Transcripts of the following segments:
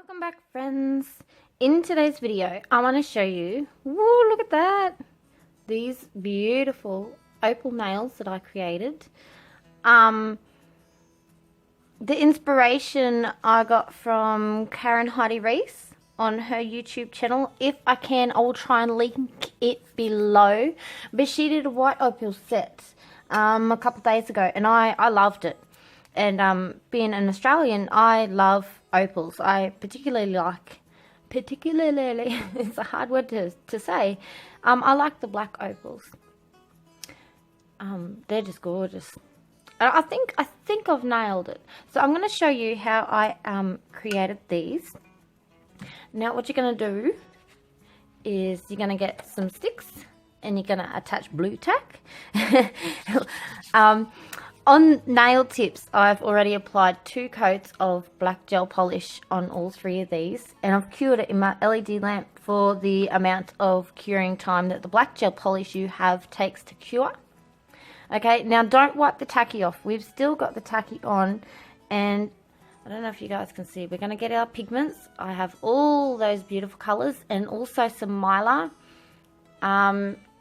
Welcome back, friends. In today's video I want to show you, woo, look at that, these beautiful opal nails that I created. The inspiration I got from Karen Heidi Reese on her YouTube channel. If I can, I will try and link it below, but she did a white opal set a couple days ago and I loved it. And being an Australian, I love opals. I particularly like, it's a hard word to say. I like the black opals. They're just gorgeous. I think I've nailed it. So I'm going to show you how I created these. Now what you're going to do is you're going to get some sticks and you're going to attach blue tack. On nail tips, I've already applied 2 coats of black gel polish on all 3 of these, and I've cured it in my LED lamp for the amount of curing time that the black gel polish you have takes to cure. Okay, now don't wipe the tacky off. We've still got the tacky on, and I don't know if you guys can see, we're going to get our pigments. I have all those beautiful colours and also some Mylar.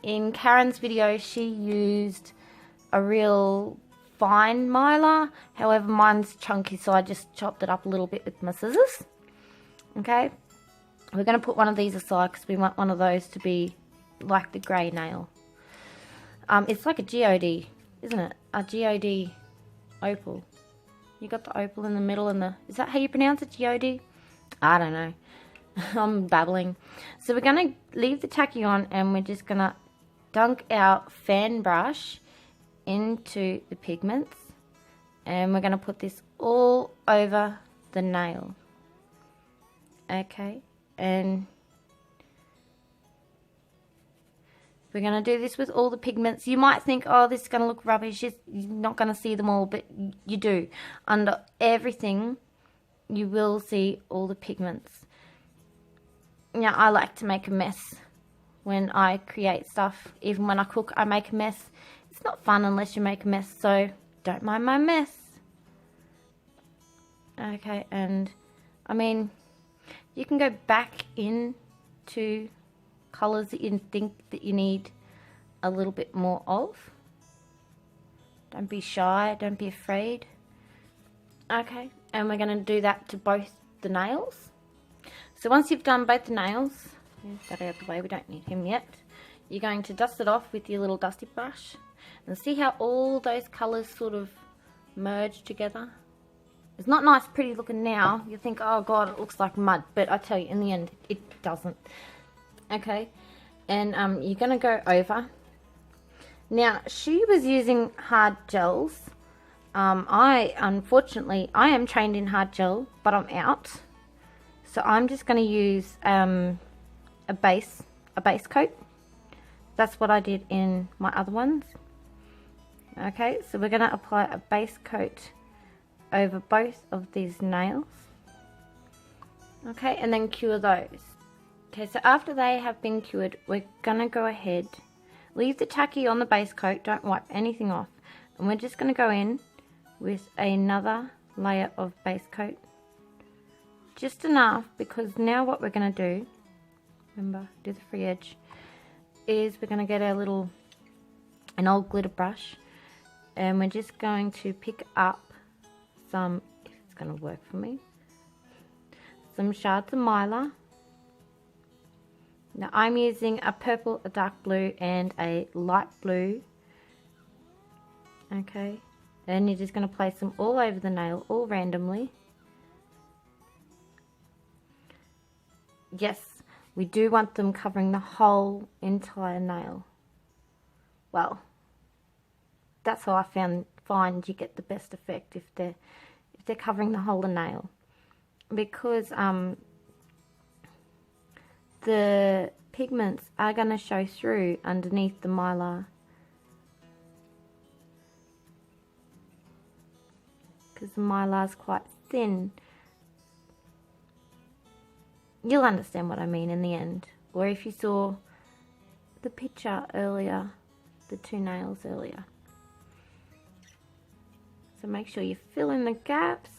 In Karen's video, she used a real fine Mylar, however mine's chunky, so I just chopped it up a little bit with my scissors. Okay, we're going to put one of these aside because we want one of those to be like the grey nail. It's like a geode, isn't it? A geode opal. You got the opal in the middle and is that how you pronounce it, geode? I don't know. I'm babbling. So we're going to leave the tacky on and we're just going to dunk our fan brush into the pigments, and we're going to put this all over the nail. Okay, and we're going to do this with all the pigments. You might think, oh, this is going to look rubbish, you're not going to see them all, but you do. Under everything you will see all the pigments. Now I like to make a mess when I create stuff. Even when I cook, I make a mess. It's not fun unless you make a mess, so don't mind my mess. Okay, and I mean, you can go back into colours that you think that you need a little bit more of. Don't be shy, don't be afraid. Okay, and we're going to do that to both the nails. So once you've done both the nails, move that out of the way, we don't need him yet. You're going to dust it off with your little dusty brush. And see how all those colours sort of merge together? It's not nice, pretty looking now. You think, oh God, it looks like mud. But I tell you, in the end, it doesn't. Okay, and you're going to go over. Now, she was using hard gels. Unfortunately, I am trained in hard gel, but I'm out. So I'm just going to use a base coat. That's what I did in my other ones. Okay, so we're going to apply a base coat over both of these nails. Okay, and then cure those. Okay, so after they have been cured, we're going to go ahead, leave the tacky on the base coat, don't wipe anything off. And we're just going to go in with another layer of base coat. Just enough, because now what we're going to do, remember, do the free edge, is we're going to get our an old glitter brush. And we're just going to pick up some, if it's going to work for me, some shards of Mylar. Now I'm using a purple, a dark blue and a light blue. Okay, and you're just going to place them all over the nail, all randomly. Yes, we do want them covering the whole entire nail. Well, that's how I find you get the best effect if they're covering the whole of the nail, because the pigments are going to show through underneath the Mylar, because the Mylar is quite thin. You'll understand what I mean in the end, or if you saw the picture earlier, the 2 nails earlier. So make sure you fill in the gaps.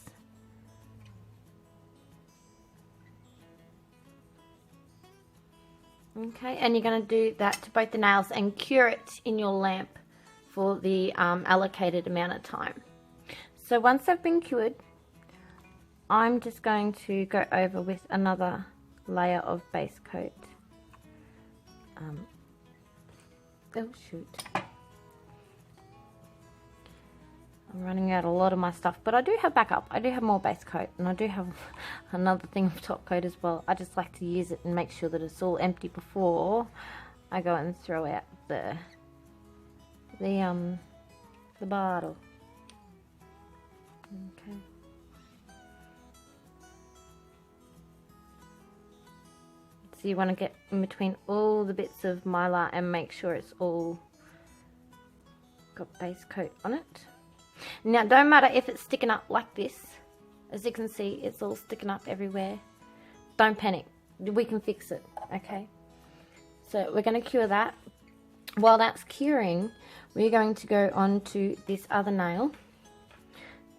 Okay, and you're going to do that to both the nails and cure it in your lamp for the allocated amount of time. So once they've been cured, I'm just going to go over with another layer of base coat. Oh shoot. I'm running out a lot of my stuff, but I do have backup. I do have more base coat, and I do have another thing of top coat as well. I just like to use it and make sure that it's all empty before I go and throw out the bottle. Okay. So you want to get in between all the bits of Mylar and make sure it's all got base coat on it. Now, don't matter if it's sticking up like this. As you can see, it's all sticking up everywhere. Don't panic. We can fix it, okay? So we're going to cure that. While that's curing, we're going to go on to this other nail.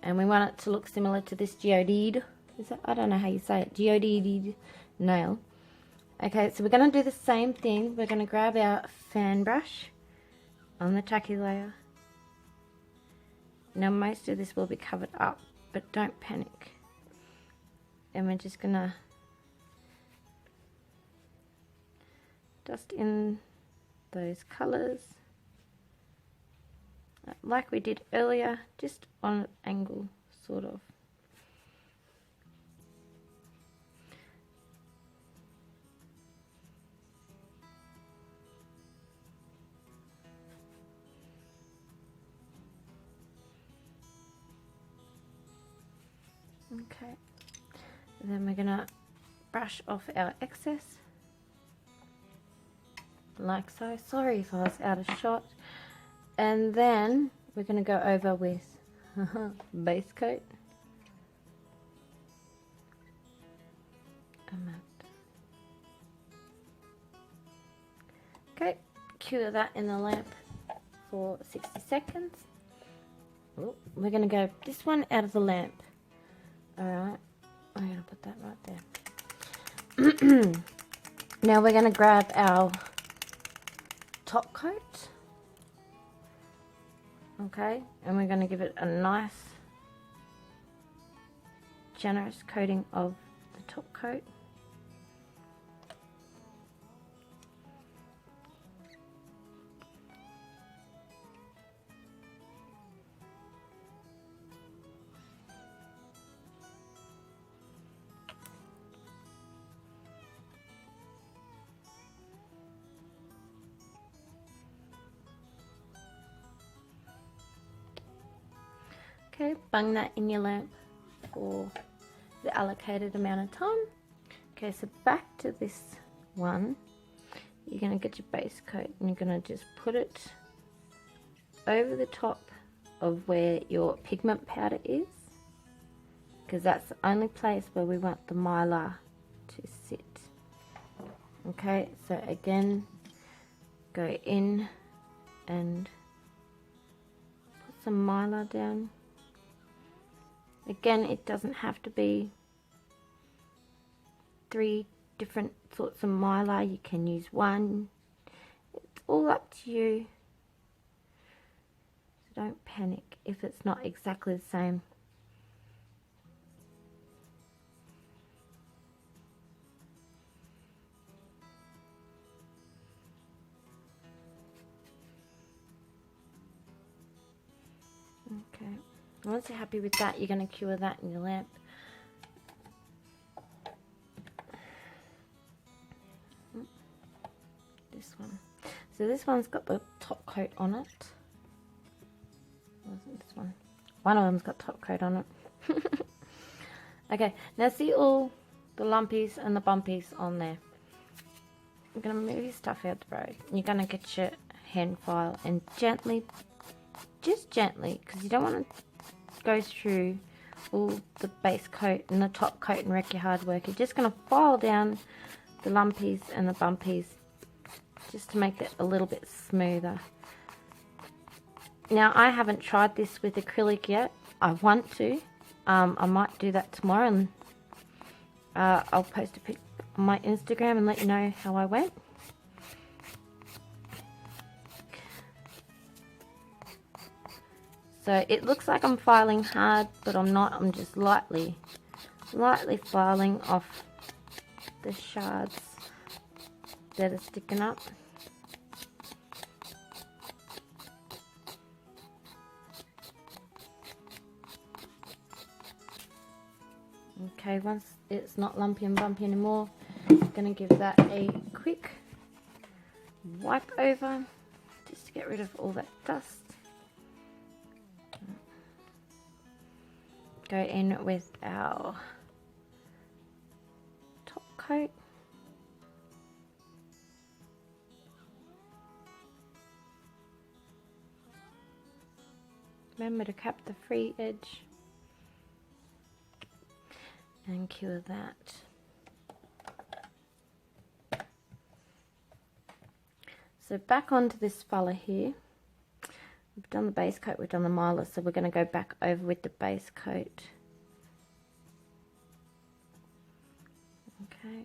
And we want it to look similar to this geodeed. Is that, I don't know how you say it. Geodeed nail. Okay, so we're going to do the same thing. We're going to grab our fan brush on the tacky layer. Now most of this will be covered up, but don't panic. And we're just going to dust in those colours like we did earlier, just on an angle, sort of. Okay, and then we're gonna brush off our excess like so. Sorry if I was out of shot. And then we're gonna go over with base coat. Okay, cure that in the lamp for 60 seconds. Ooh, we're gonna go this one out of the lamp. Alright, I'm going to put that right there. Now we're going to grab our top coat. Okay, and we're going to give it a nice, generous coating of the top coat. Okay, bung that in your lamp for the allocated amount of time. Okay, so back to this one. You're going to get your base coat and you're going to just put it over the top of where your pigment powder is, because that's the only place where we want the Mylar to sit. Okay, so again, go in and put some Mylar down. Again, it doesn't have to be 3 different sorts of Mylar. You can use one. It's all up to you. So don't panic if it's not exactly the same. Okay. Once you're happy with that, you're going to cure that in your lamp. This one. So this one's got the top coat on it. Wasn't this one? One of them's got top coat on it. Okay, now see all the lumpies and the bumpies on there. I'm going to move your stuff out the road. You're going to get your hand file and gently, just gently, because you don't want to go through all the base coat and the top coat and wreck your hard work. You're just going to file down the lumpies and the bumpies just to make it a little bit smoother. Now, I haven't tried this with acrylic yet. I want to. I might do that tomorrow, and I'll post a pic on my Instagram and let you know how I went. So it looks like I'm filing hard, but I'm not. I'm just lightly filing off the shards that are sticking up. Okay, once it's not lumpy and bumpy anymore, I'm going to give that a quick wipe over just to get rid of all that dust. Go in with our top coat. Remember to cap the free edge and cure that. So back onto this fella here. We've done the base coat, we've done the Mylar, so we're going to go back over with the base coat. Okay.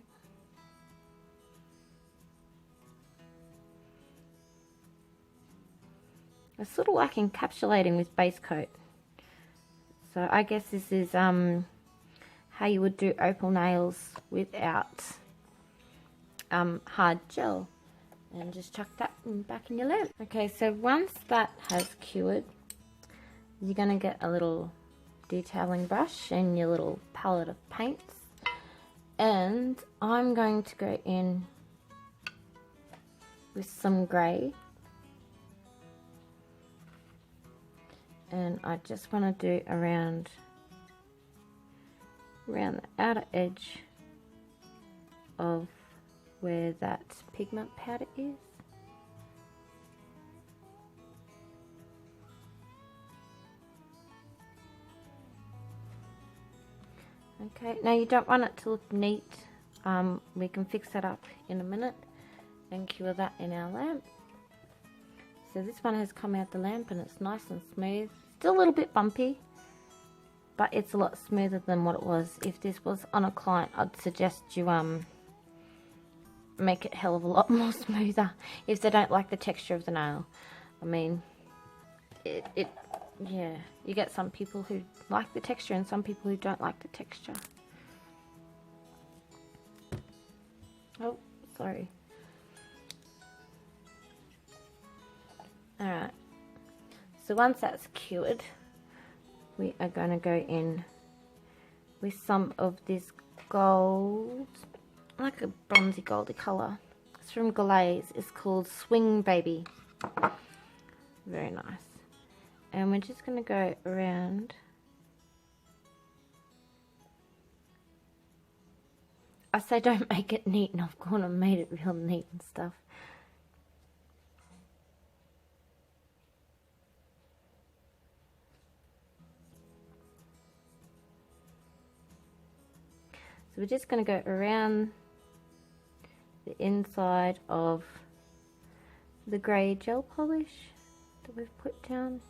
I sort of like encapsulating with base coat. So I guess this is how you would do opal nails without hard gel. And just chuck that back in your lamp. Okay, so once that has cured, you're going to get a little detailing brush and your little palette of paints. And I'm going to go in with some grey. And I just want to do around the outer edge of where that pigment powder is. Okay, now you don't want it to look neat. We can fix that up in a minute and cure that in our lamp. So this one has come out the lamp and it's nice and smooth. Still a little bit bumpy, but it's a lot smoother than what it was. If this was on a client, I'd suggest you make it hell of a lot more smoother if they don't like the texture of the nail. I mean, yeah, you get some people who like the texture and some people who don't like the texture. Oh, sorry. Alright, so once that's cured, we are going to go in with some of this gold, like a bronzy goldy colour. It's from Glaze. It's called Swing Baby. Very nice. And we're just going to go around. I say don't make it neat, and I've gone and made it real neat and stuff. So we're just going to go around the inside of the grey gel polish that we've put down.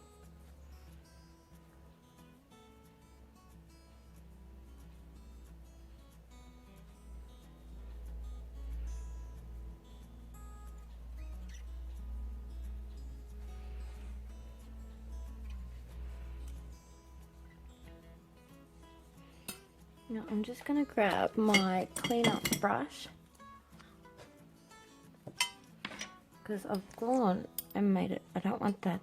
Now I'm just going to grab my clean-up brush because I've gone and made it. I don't want that,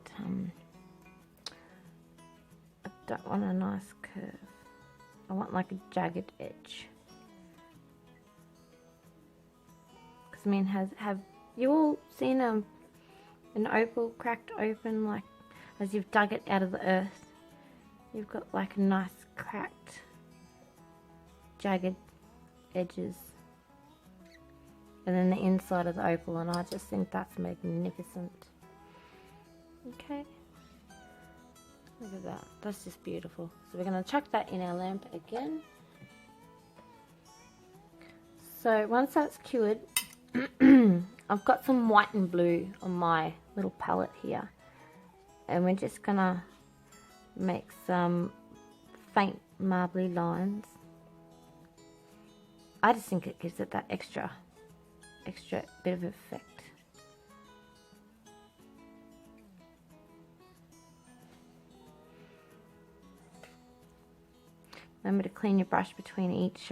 I don't want a nice curve. I want like a jagged edge. Because I mean, have you all seen an opal cracked open, like as you've dug it out of the earth? You've got like a nice cracked jagged edges, and then the inside of the opal, and I just think that's magnificent. Okay, look at that, that's just beautiful. So we're going to chuck that in our lamp again. So once that's cured, I've got some white and blue on my little palette here, and we're just going to make some faint marbly lines. I just think it gives it that extra bit of effect. Remember to clean your brush between each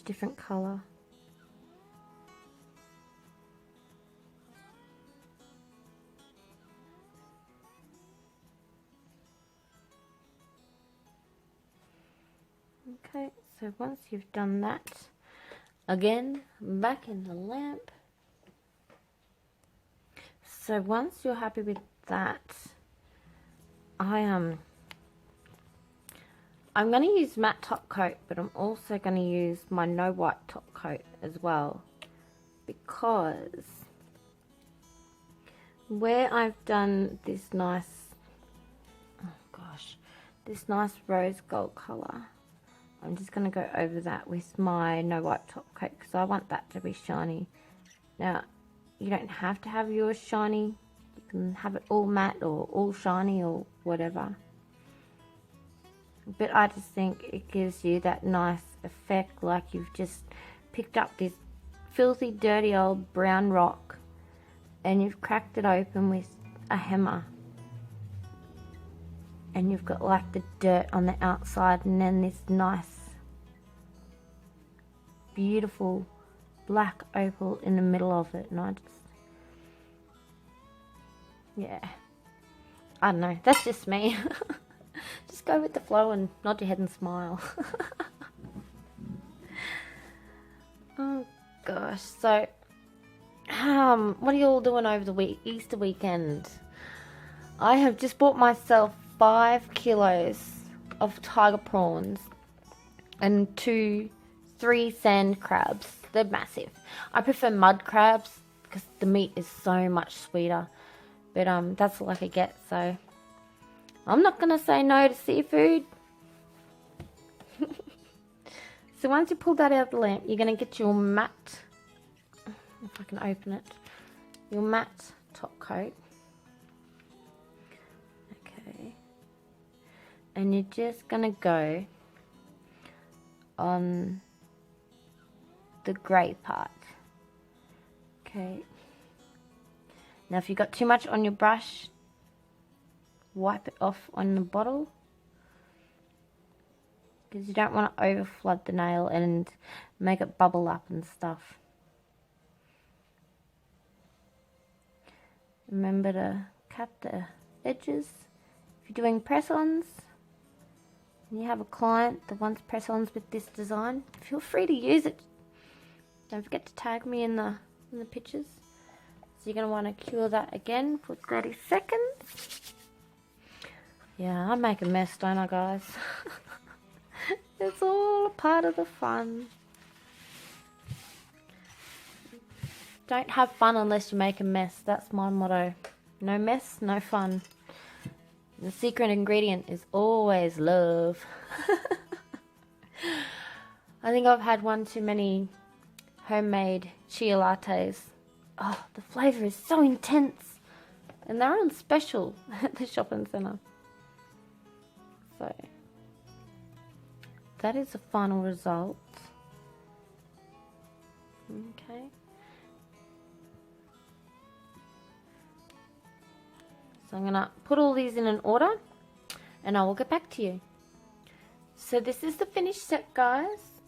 different colour. Okay, so once you've done that, again, back in the lamp. So once you're happy with that, I'm going to use matte top coat, but I'm also going to use my no white top coat as well, because where I've done this nice, this nice rose gold colour, I'm just going to go over that with my no white top coat because I want that to be shiny. Now, you don't have to have yours shiny. You can have it all matte or all shiny or whatever. But I just think it gives you that nice effect, like you've just picked up this filthy, dirty old brown rock and you've cracked it open with a hammer. And you've got like the dirt on the outside and then this nice, beautiful black opal in the middle of it. And I just, yeah, I don't know, that's just me. Just go with the flow and nod your head and smile. Oh gosh, so what are you all doing over the Easter weekend? I have just bought myself 5 kilos of tiger prawns and 3 sand crabs. They're massive. I prefer mud crabs because the meat is so much sweeter, but that's all I could get, so I'm not gonna say no to seafood. So once you pull that out of the lamp, you're gonna get your matte, if I can open it, your matte top coat. Okay. And you're just gonna go on the grey part. Okay. Now if you've got too much on your brush, wipe it off on the bottle, because you don't want to over flood the nail and make it bubble up and stuff. Remember to cut the edges. If you're doing press-ons and you have a client that wants press-ons with this design, feel free to use it. Don't forget to tag me in the pictures. So you're going to want to cure that again for 30 seconds. Yeah, I make a mess, don't I, guys? It's all a part of the fun. Don't have fun unless you make a mess. That's my motto. No mess, no fun. The secret ingredient is always love. I think I've had one too many homemade chia lattes. Oh, the flavour is so intense. And they're on special at the shopping centre. So that is the final result. Okay. So I'm going to put all these in an order and I will get back to you. So this is the finished set, guys.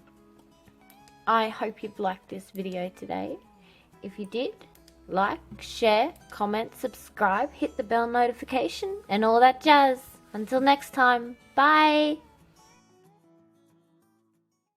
I hope you've liked this video today. If you did, like, share, comment, subscribe, hit the bell notification and all that jazz. Until next time, bye!